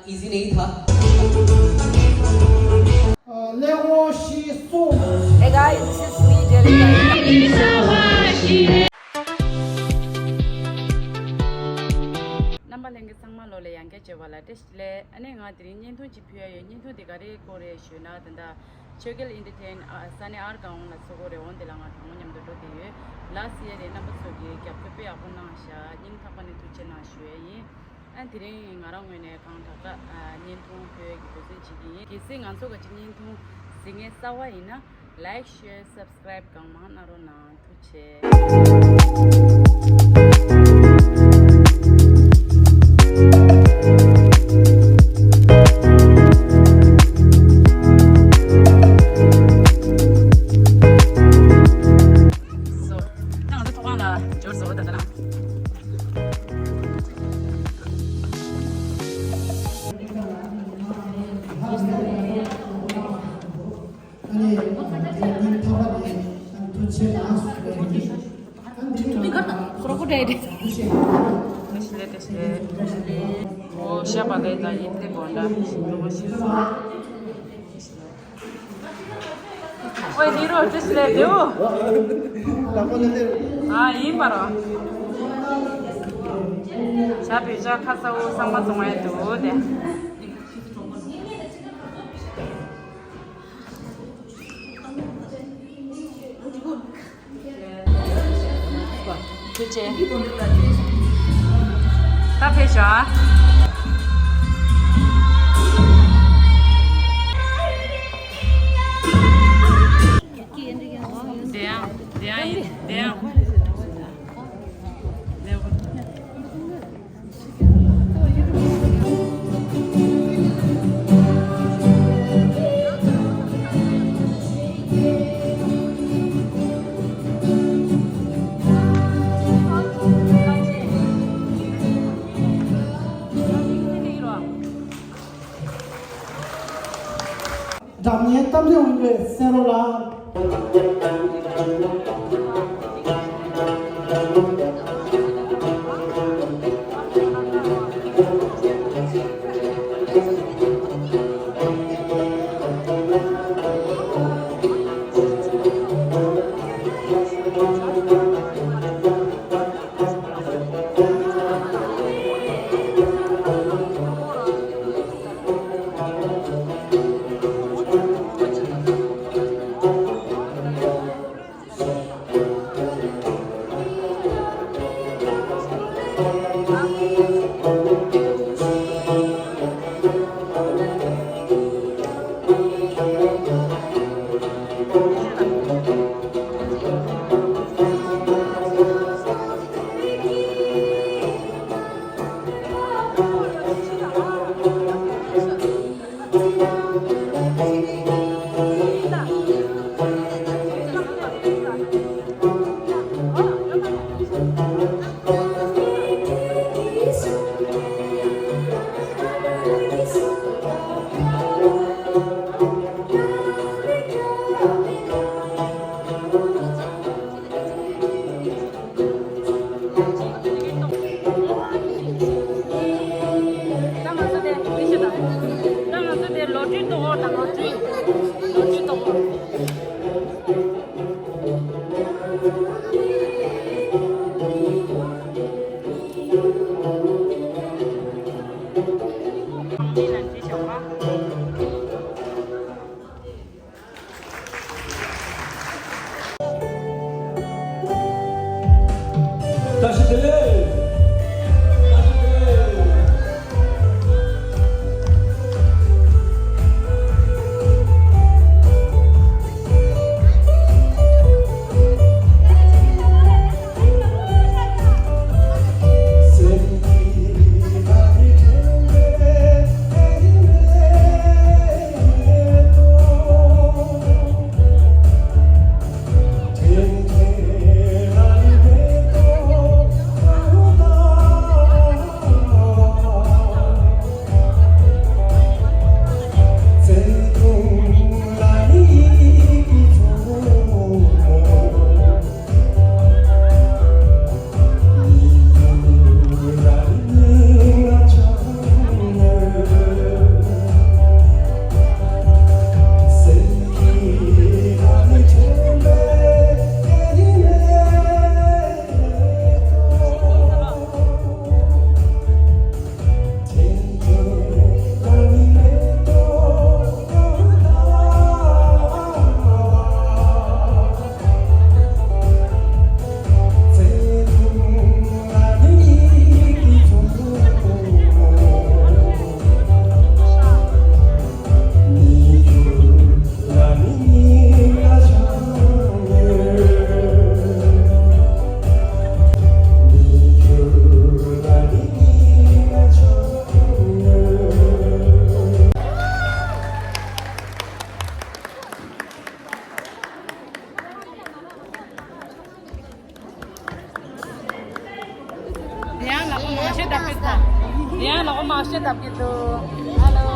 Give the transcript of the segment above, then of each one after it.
Easy नहीं था। Hey guys, this is me, Jelly. Number lengue sangma lole yange chevala testle ane nga drin yin thu chipya yin thu digare kore shuna tanda chegel entertain sane ar gaung na sogore on delanga thongnyam do de last year e number so ge kya pepe apna sha ning thapane tu chena shwe yin an drin ngarang ne kang tha nin thu phe gi ko sin chi gi ki sing an so ga nin thu singe sawa ina like share subscribe kang ma na ro na thu che Oh, siapa kata ini bonda? Oh, ini roh tu sudah tu. Ah, ini baru. Siapa bisa kasau sama semua itu deh. 그치? 다 패셔. Damien también un celular. 다시 들려. sedap kita. Ya, lo mau sedap gitu. Halo.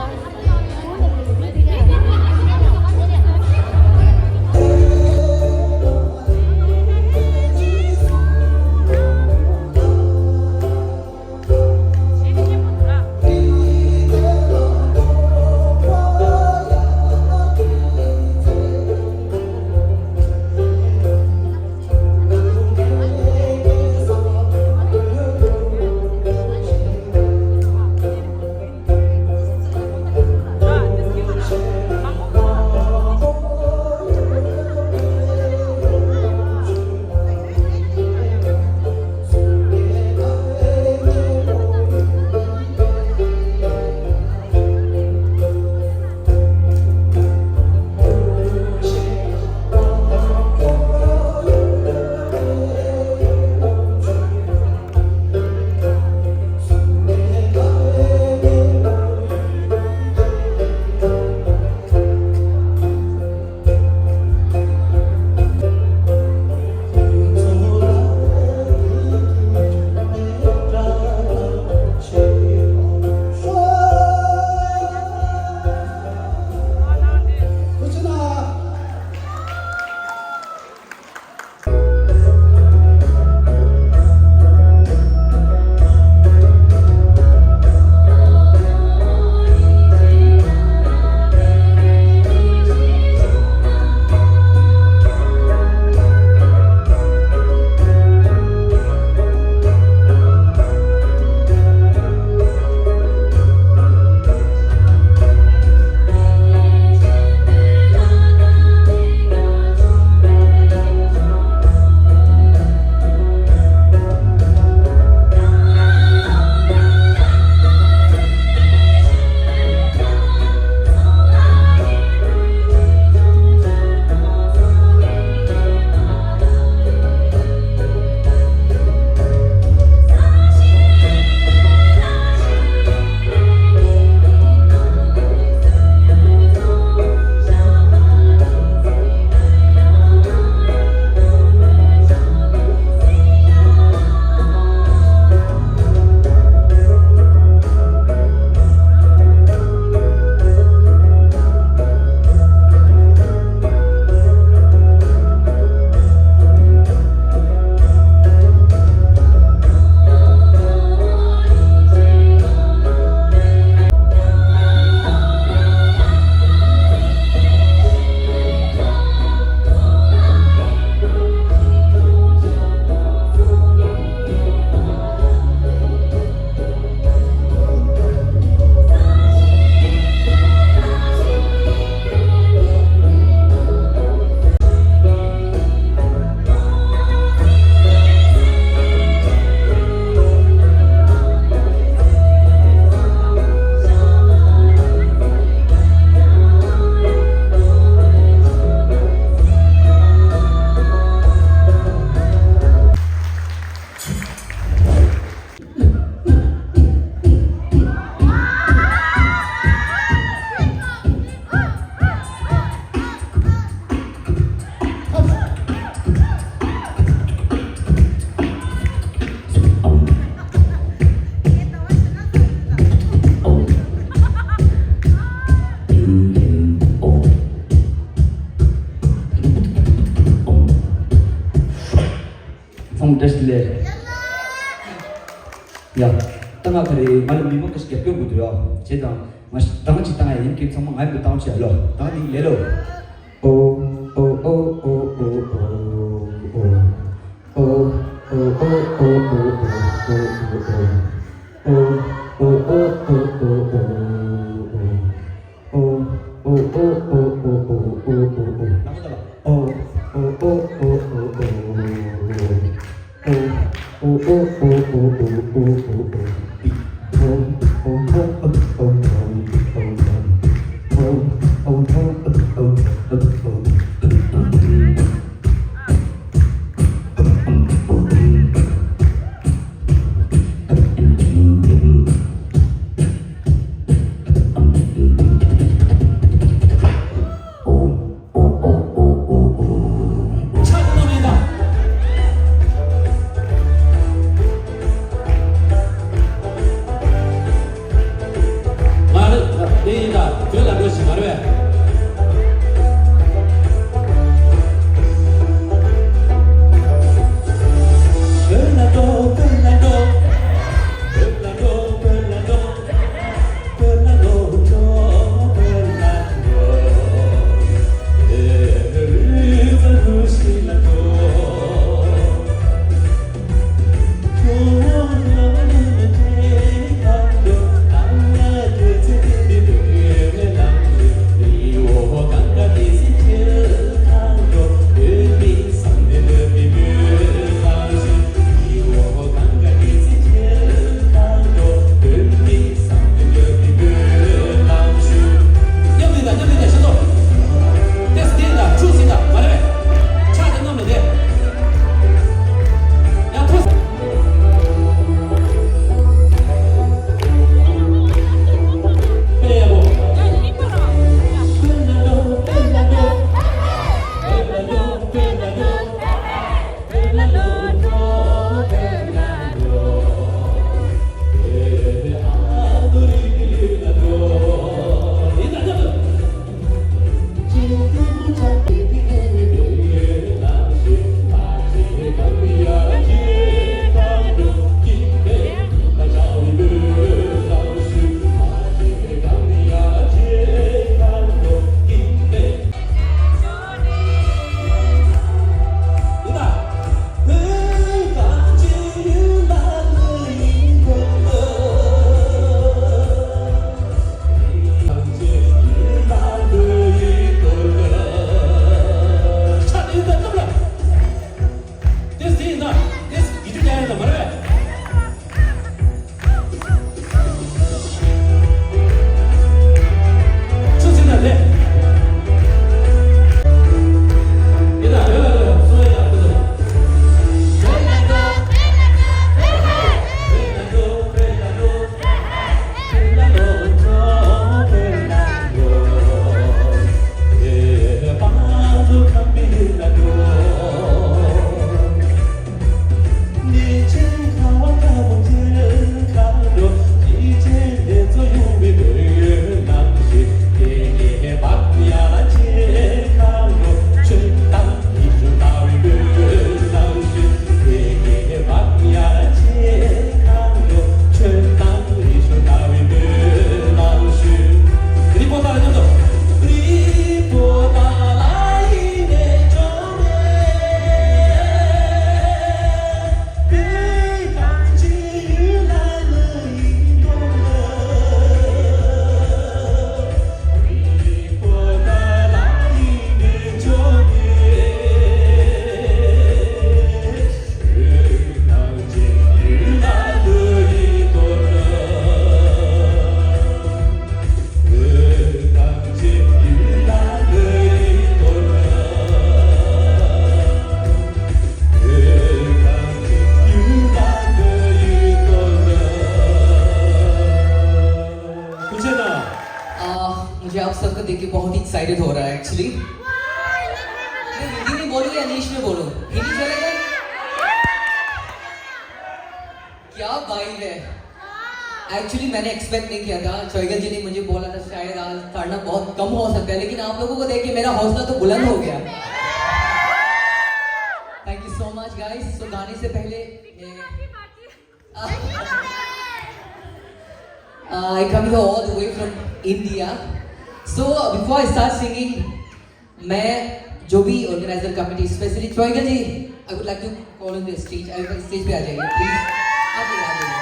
됐을래. 야, 땅아 그래 말로 미모 그스 개표 부드러. 제가 mas 땅은 지 땅에 인기 정말 아이도 땅을 지알러. 땅이 레로. Oh excited हो रहा है actually. मैं हिंदी में बोलूं या English में बोलूं? हिंदी चलेगा? क्या वाइब है। एक्चुअली मैंने एक्सपेक्ट नहीं किया था, चोइगल जी ने मुझे बोला था शायद आज ताड़ना बहुत कम हो सकता है, लेकिन आप लोगों को देख के मेरा हौसला तो बुलंद हो गया। Thank you so much guys. So गाने से पहले I come here all the way from India. So before I start singing, मैं जो भी organiser committee specially Choigal ji, I would like to call on the stage. आप स्टेज पे आ जाइए प्लीज। आप आ जाइए।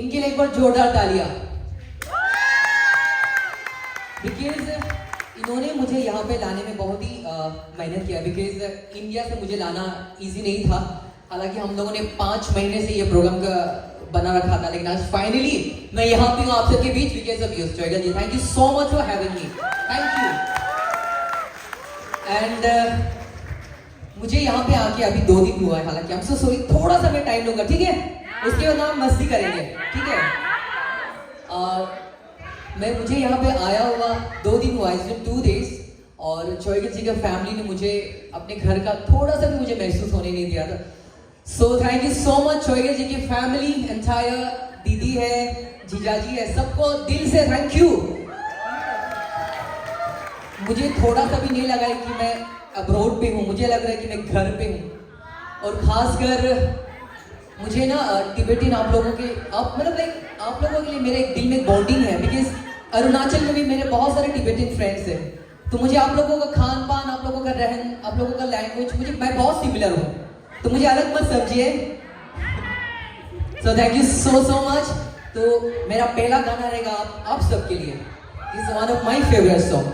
इनके लिए एक बार जोरदार तालियां। बिकॉज इन्होंने मुझे यहाँ पे लाने में बहुत ही मेहनत किया, बिकॉज इंडिया से मुझे लाना इजी नहीं था। हालांकि हम लोगों ने 5 महीने से ये प्रोग्राम का बना रखा था, लेकिन आज फाइनली मैं यहाँ पे हूँ आप सबके बीच because of you Choigal ji. Thank you so much for having me. Thank you. And मुझे यहाँ पे आके अभी 2 दिन हुआ है, हालांकि हम सो सॉरी, थोड़ा सा मैं टाइम लूंगा, ठीक है? उसके बाद हम मस्ती करेंगे, ठीक है? मुझे यहाँ पे आया हुआ 2 दिन हुआ, इसमें 2 days, और चोइगल जी का फैमिली ने मुझे अपने घर का थोड़ा सा भी मुझे महसूस होने नहीं दिया था। So thank you so much चोइगल जी की फैमिली, एंटायर, दीदी है, जीजाजी है, सबको दिल से थैंक यू। मुझे थोड़ा सा भी नहीं लगा है कि मैं अब्रॉड पे हूँ, मुझे लग रहा है कि मैं घर पे हूँ। और खासकर मुझे ना टिबेटियन आप लोगों के आप लोगों के लिए मेरे दिल में बॉन्डिंग है, बिकॉज अरुणाचल में भी मेरे बहुत सारे टिबेटियन फ्रेंड्स हैं। तो मुझे आप लोगों का खान पान, आप लोगों का रहन, आप लोगों का लैंग्वेज, मैं बहुत सिमिलर हूँ, तो मुझे अलग मत समझिए। सो थैंक यू सो मच। तो मेरा पहला गाना रहेगा आप सबके लिए। This is one of my favourite song.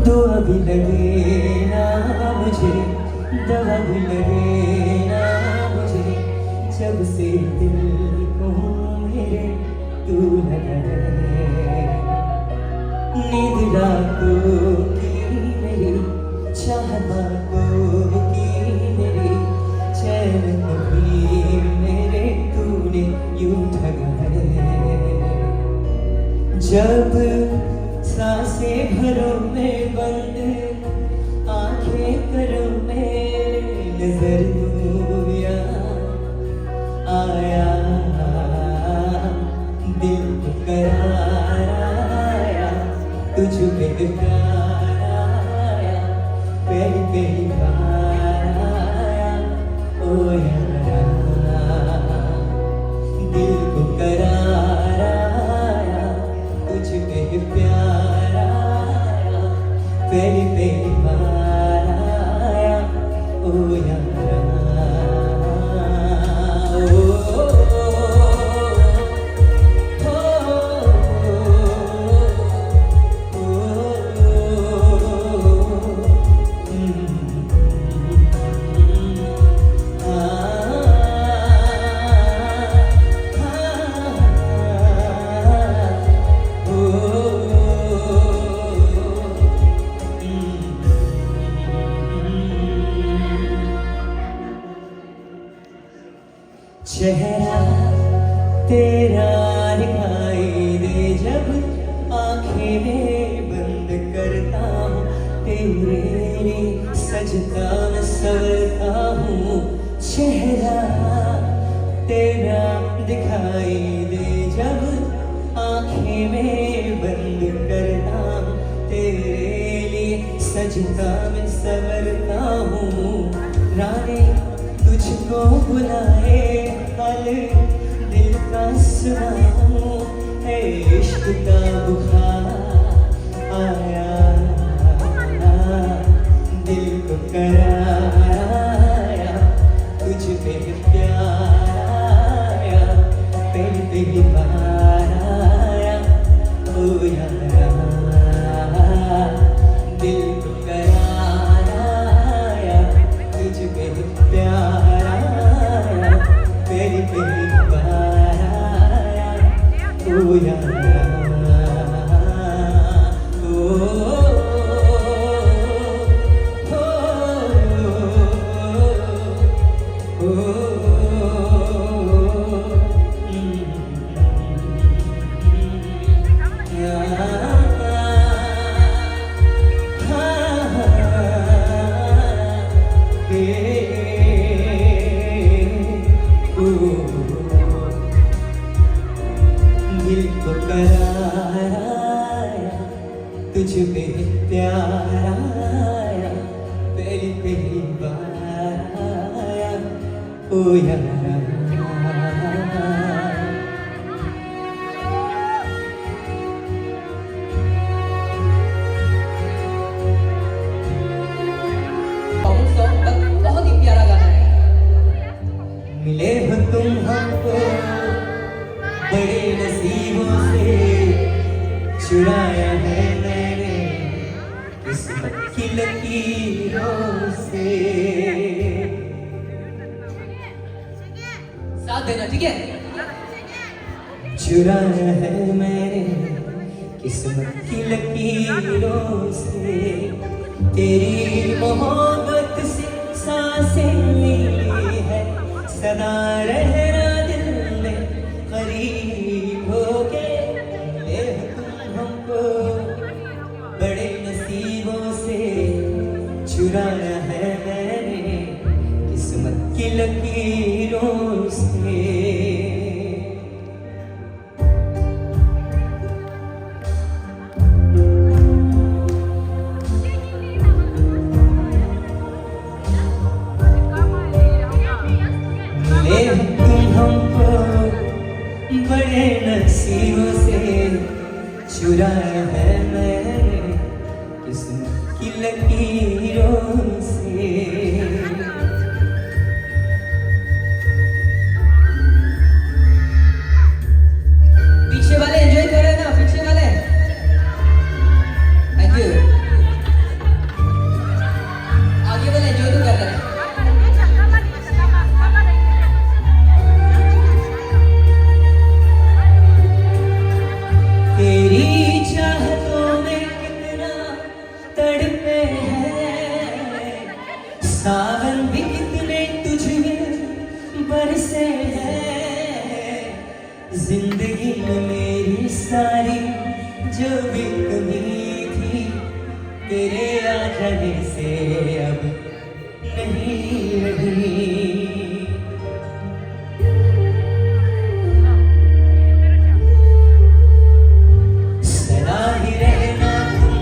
दुआ भी लगे ना मुझे, दवा भी लगे ना मुझे, जब से दिल को मेरे तू लगा है। नींद रातों की मेरी, चाहत बातों की मेरी, चैन कभी मेरे तूने यूं ठगा है। जब सांसें भरो में बंद, आंखें करो में नजर दूरिया आया, दिल को करार आया, तुझ पे प्यार आया, पहली पहली बार आया, ओ यारा, दिल को करार आया, तुझ पे प्यार आया, पहली पहली बार आया, ओ यारा, चेहरा तेरा दिखाई दे जब आंखें में बंद करता हूँ, तेरे लिए सजता मैं संवरता हूँ। चेहरा तेरा दिखाई दे जब आंखें में बंद करता हूँ, तेरे लिए सजता मैं संवरता हूँ। रानी तुझको बुलाए हाल दिल का सुनाऊं, है इश्क का बुखार आया, दिल को कराया, तुझ पे प्यार आया, पहली पहली बार आया, ओ यारा, दिल को करार आया, तुझ पे प्यार आया, पहली पहली बार आया, ओ यारा। पहली बार आया ओ यारा सॉन्ग बहुत ही प्यारा गाना है। मिले हो तुम हमको बड़े नसीबों से चुराया है मैंने किस्मत की लकीरों से साथ देना ठीक है। चुराया है मैंने किस्मत की लकीरों से तेरी मोहब्बत से सांसें मिली है सदा रहना दिल में करीब होके मिले हो तुम हमको बड़े नसीबों से चुराया है मैंने किस्मत की लकीरों से मिले तुम हमको बड़े नसीबों से चुराया है मैंने किस्मत की लकीरों से पीछे वाले एंजॉय कर रहे हैं ना, पीछे वाले थैंक यू। आगे वाले एंजॉय तो कर रहे हैं। तेरी चाहतों में कितना तड़पे हैं सावन भी कितने तुझमें बरसे हैं जिंदगी में मेरी सारी जो भी कमी थी तेरे आ जाने से अब नहीं रही सदा ही रहना तुम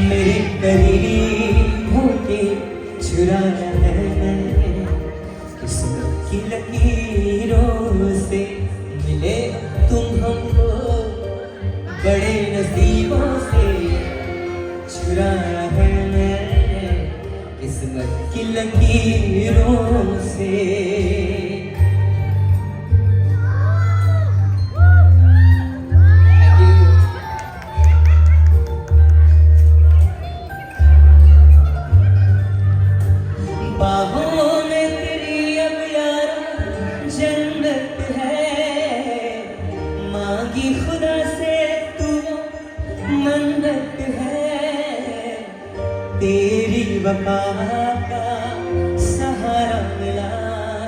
मेरे करीब होके चुराया है मैंने किस्मत की लकीरों से मिले तुम हमको बड़े नसीबों से चुराया है मैंने किस्मत की लकीरों से बाहों में तेरी अब यारा जन्नत है मांगी खुदा से तू मन्नत है तेरी वफा का सहारा मिला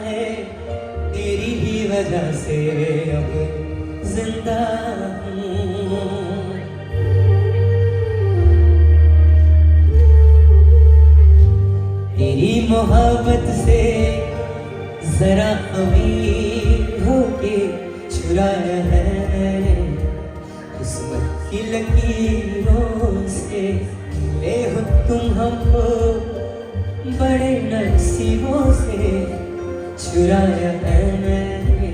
है तेरी ही वजह से अब जिंदा हूँ तेरी मोहब्बत से जरा अमीर होके चुराया है किस्मत की लकीरों से मिले हो तुम हमको बड़े नसीबों से चुराया है मैंने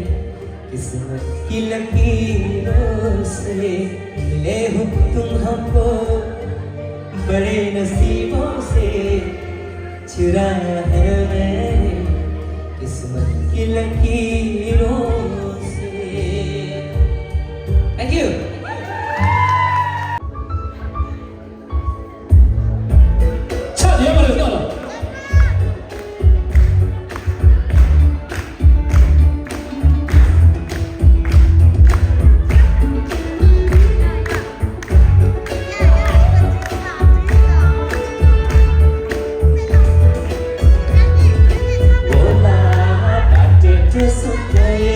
किस्मत की लकीरों से मिले हो तुम हमको बड़े नसीबों से चुराया है मैंने किस्मत की लकीरों से थैंक यू। सुन गए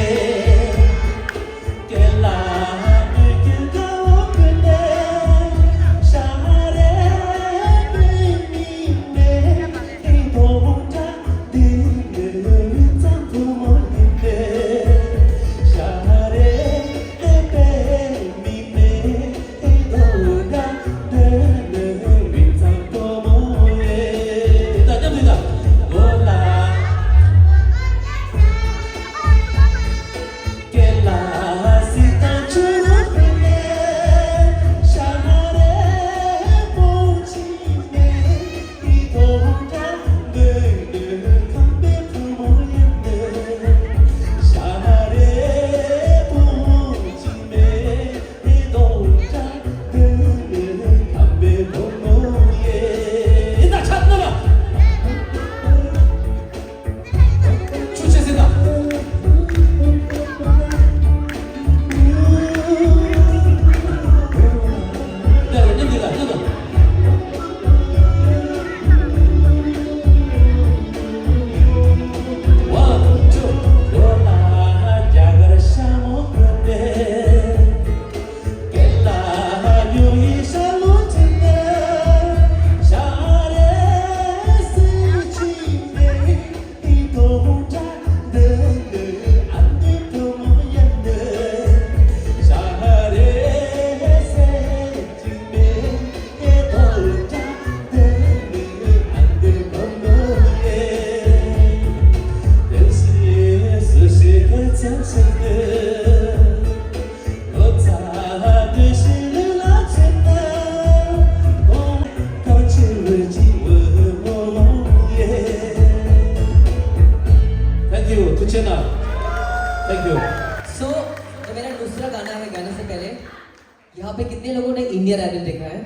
यहाँ पे कितने लोगों ने इंडियन आइडल देखा है?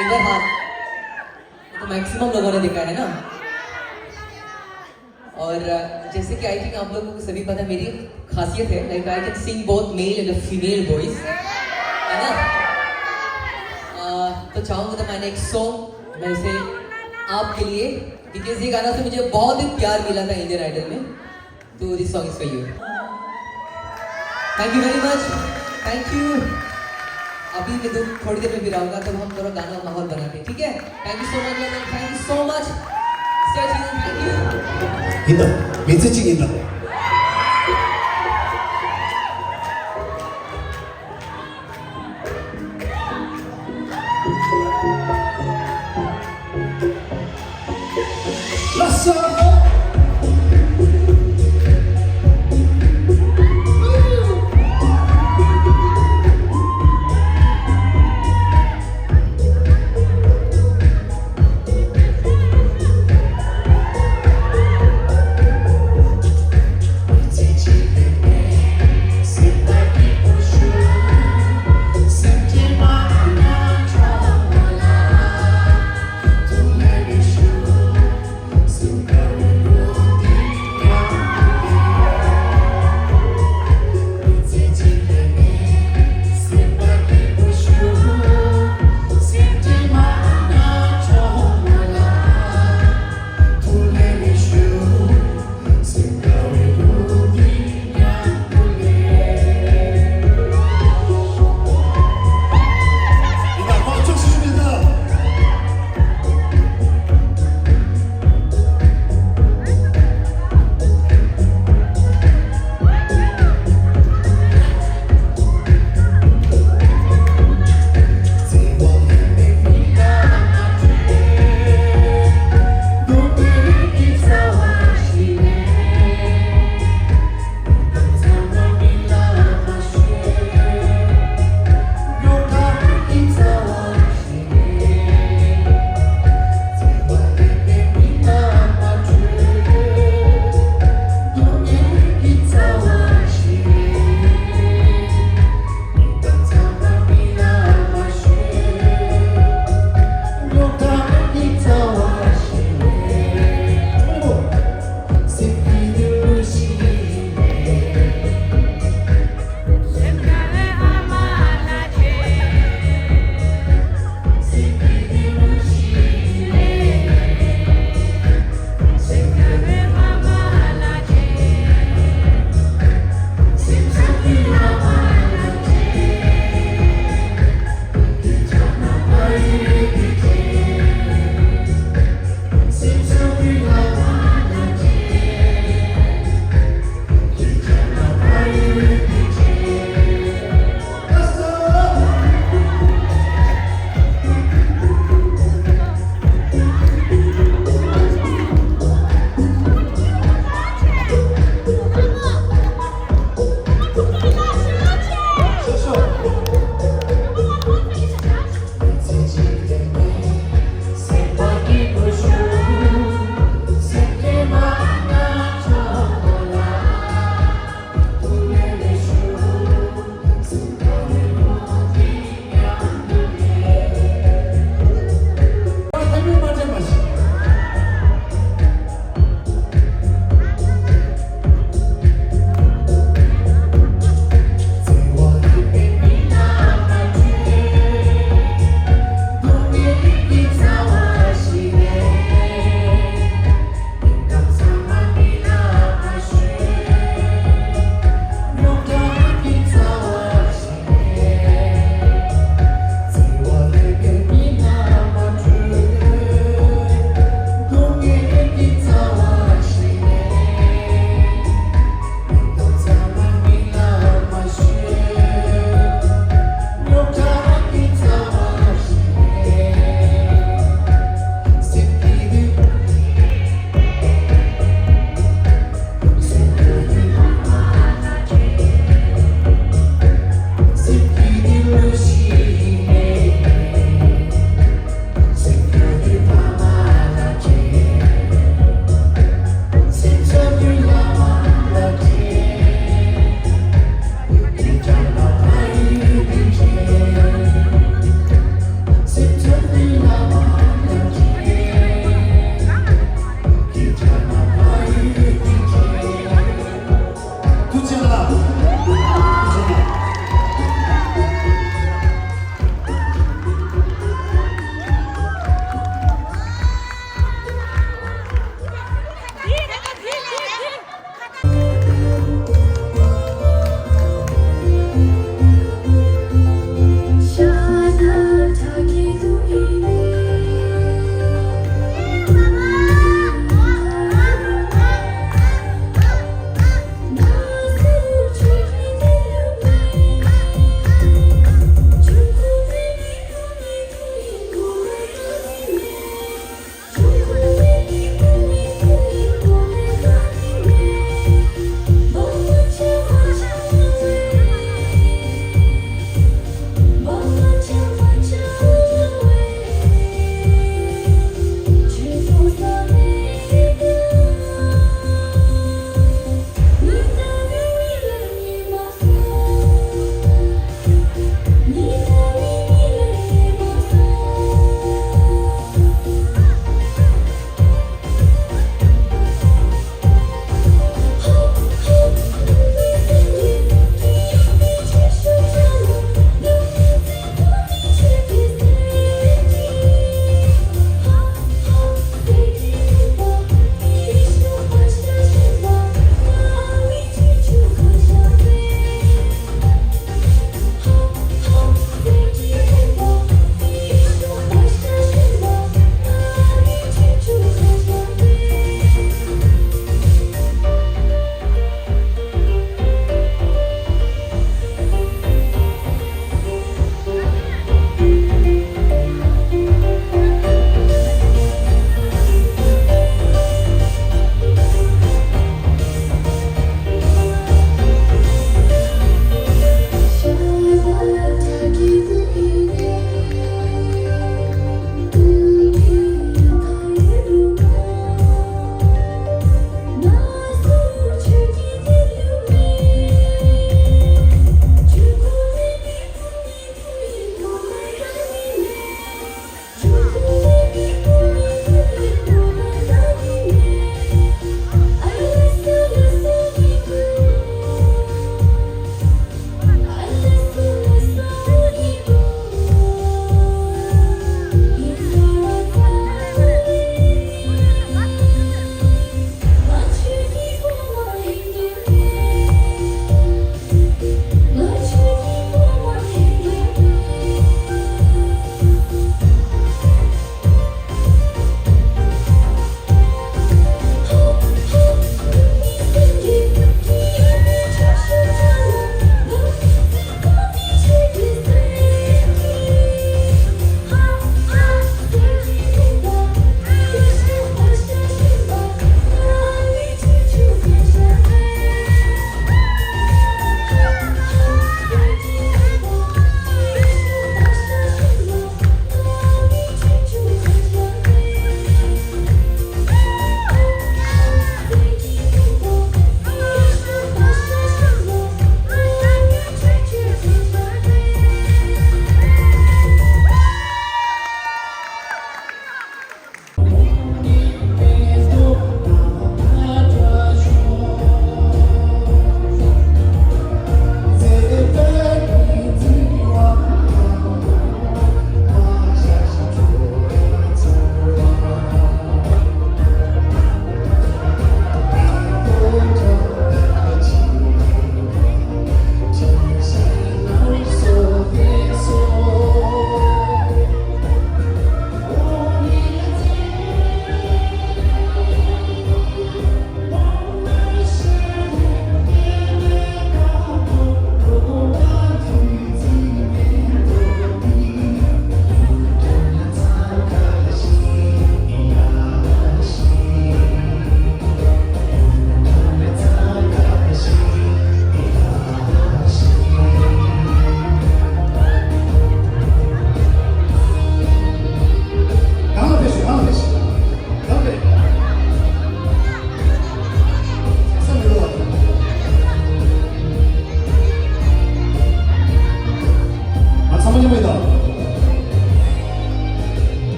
एक बार हाथ। तो मैक्सिमम लोगों ने देखा है ना? और जैसे कि आई थिंक आप लोगों को सभी पता है मेरी खासियत है, like I can sing both male and female voice, है ना? तो चाहूँगा तो मैंने एक सॉन्ग मैं इसे आपके लिए, बिकॉज ये गाना से मुझे बहुत ही प्यार मिला था इंडियन आइडल में, तो this song is for you. Thank you very much, thank you. अभी मैं थोड़ी देर में भी रहूँगा, तब हम थोड़ा गाना माहौल बनाते हैं, ठीक है? Thank you so much, thank you so much, thank you. 인다 민트찍 인다 라싸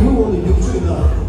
오늘 6주이다.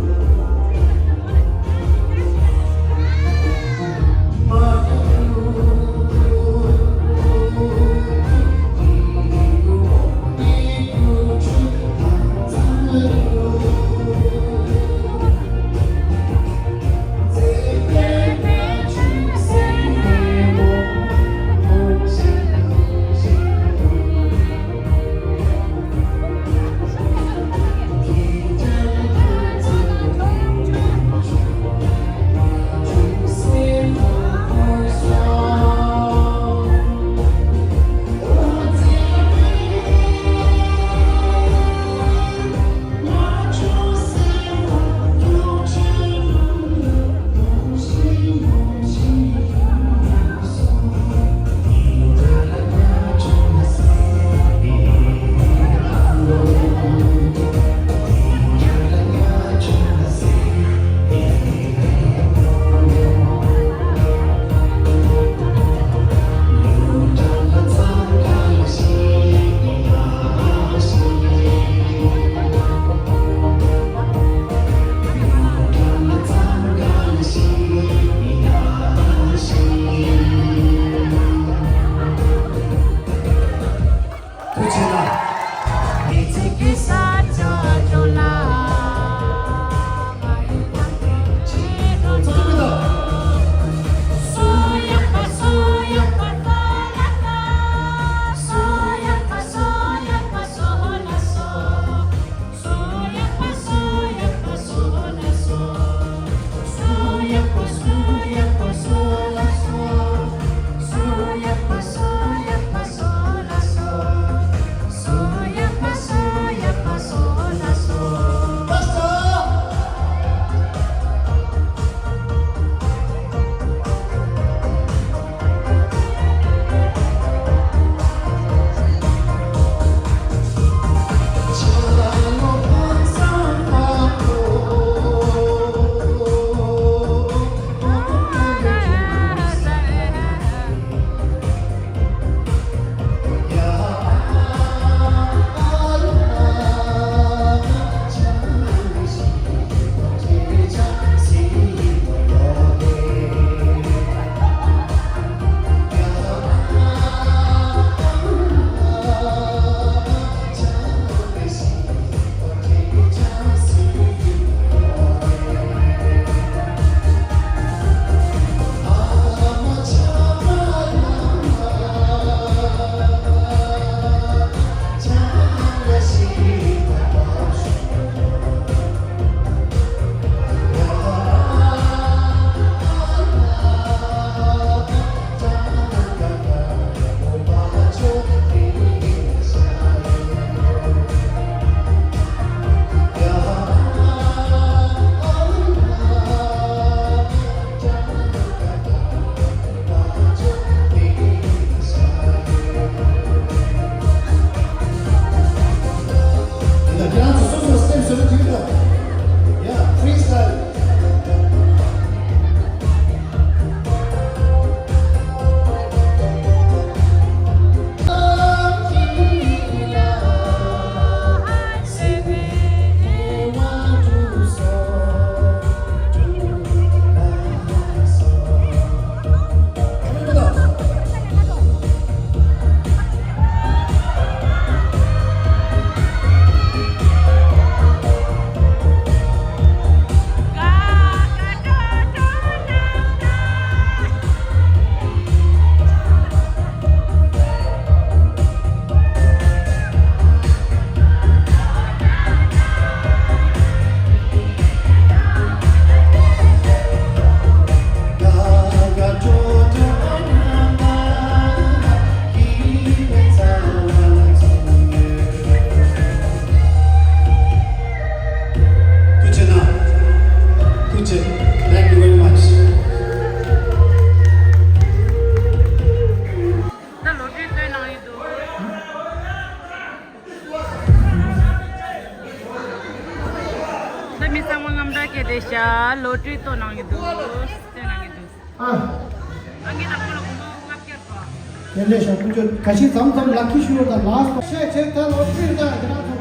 Desha lottery to nang itu, nang itu. Angin aku lo mau ngapir pa. Jadi saya punya kasih sama-sama laki show dah last. Saya cerita lottery dah kenapa?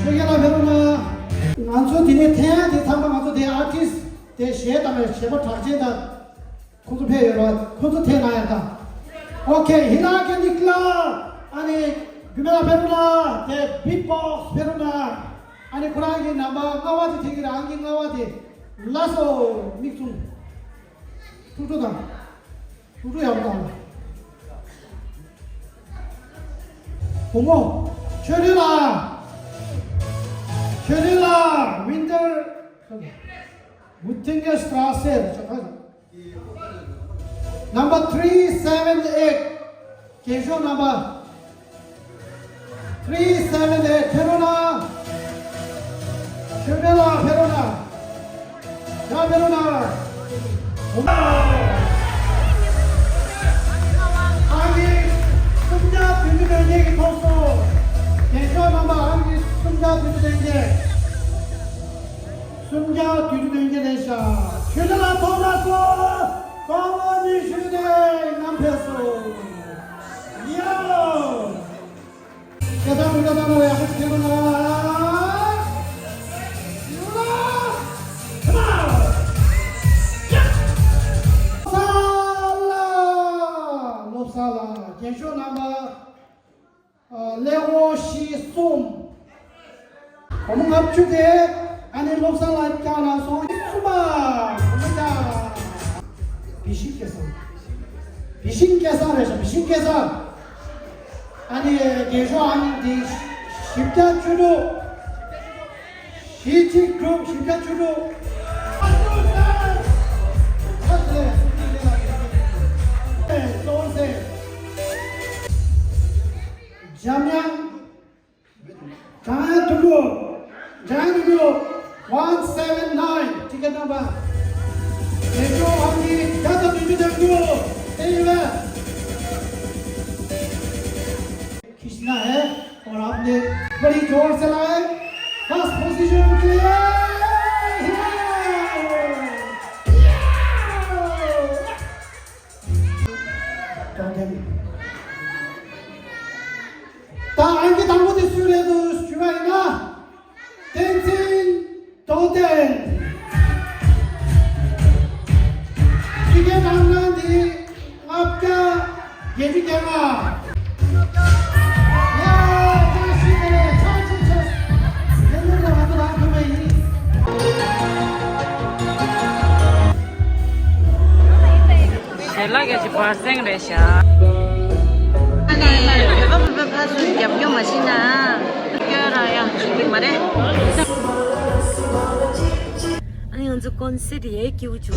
저기라 배로나 안수 뒤에 태야 뒤 탐방 안수 뒤에 아티스트 대 시에다면 시버 타제다 콘서트 여러 콘서트 나야다 오케이 히나게 니클라 아니 그메라 배로나 대 빅박스 배로나 아니 그라기 나마 가와디 되기라 안기 가와디 라소 믹순 투두다 투두야 없다 고모 쉐리라 쉐리라 윈터 무팅게 스트라세 넘버 378 계셔 넘버 378 페로나 쉐리라 페로나 자 페로나 고모 아기 숨자 비비는 얘기 벌써 괜찮아마 아기 숨자 비비는 게 숨자 비비는 게 되셔 슈드라 돌아서 강원이 슈드 남편소 이야 계산 우려다나 왜 아직 태어나 유라 컴온 롭살라 계셔 나마 레오시 솜 어머 합주대 아니 롭살라 까나 솜 수마 어머다 비신계산에서 비신계산 아니 계셔 아니 십자주로 시티그룹 십자주로 장양 두루 179 ticket number देखो हमने ज़्यादा तुझे देखो तेरे में खींचना है और आपने बड़ी जोर से लाए फर्स्ट पोजीशन के लिए 다행히 당분이 수련도 주말이나 댄싱 도댄 이게 장난이 아까 예비대마 야 다시네 차진차 옛날에 하던 아픔이 연락이 발생 레샤 아니 배고플 파수 염려 마시나 껴라야 슈팅 말해 아니 언제 콘서트에 끼우 줘